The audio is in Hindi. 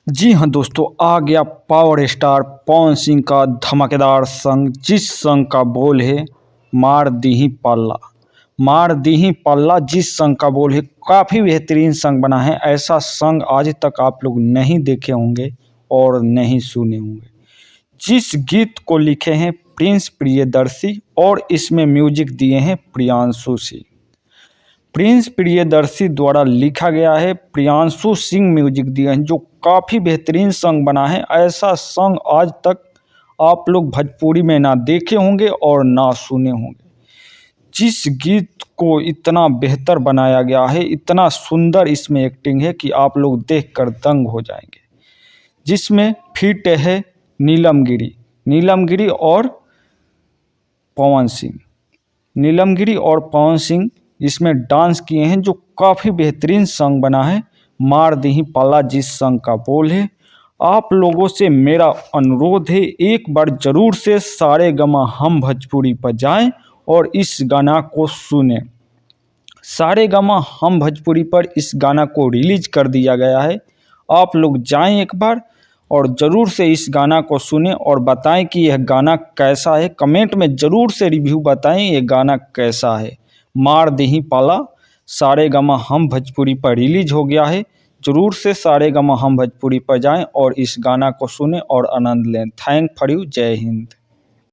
जी हाँ दोस्तों, आ गया पावर स्टार पवन सिंह का धमाकेदार सॉन्ग, जिस सॉन्ग का बोल है मार दीहीं पल्ला। मार दीहीं पल्ला जिस सॉन्ग का बोल है, काफ़ी बेहतरीन सॉन्ग बना है। ऐसा सॉन्ग आज तक आप लोग नहीं देखे होंगे और नहीं सुने होंगे। जिस गीत को लिखे हैं प्रिंस प्रियदर्शी और इसमें म्यूजिक दिए हैं प्रियांशु सिंह। प्रिंस प्रियदर्शी द्वारा लिखा गया है, प्रियांशु सिंह म्यूजिक दिए हैं, जो काफ़ी बेहतरीन सॉन्ग बना है। ऐसा सॉन्ग आज तक आप लोग भोजपुरी में ना देखे होंगे और ना सुने होंगे। जिस गीत को इतना बेहतर बनाया गया है, इतना सुंदर इसमें एक्टिंग है कि आप लोग देखकर दंग हो जाएंगे। जिसमें फिट है नीलम गिरी और पवन सिंह। नीलम गिरी और पवन सिंह इसमें डांस किए हैं, जो काफ़ी बेहतरीन सॉन्ग बना है। मार दीहीं पल्ला जिस सॉन्ग का बोल है। आप लोगों से मेरा अनुरोध है, एक बार ज़रूर से सारेगामा हम भोजपुरी पर जाएं और इस गाना को सुने। सारेगामा हम भोजपुरी पर इस गाना को रिलीज कर दिया गया है। आप लोग जाएं एक बार और ज़रूर से इस गाना को सुने और बताएं कि यह गाना कैसा है। कमेंट में ज़रूर से रिव्यू बताएं ये गाना कैसा है। मार दीहीं पल्ला सारेगामा हम भोजपुरी पर रिलीज हो गया है। ज़रूर से सारेगामा हम भोजपुरी पर जाएं और इस गाना को सुने और आनंद लें। Thank for you. जय हिंद।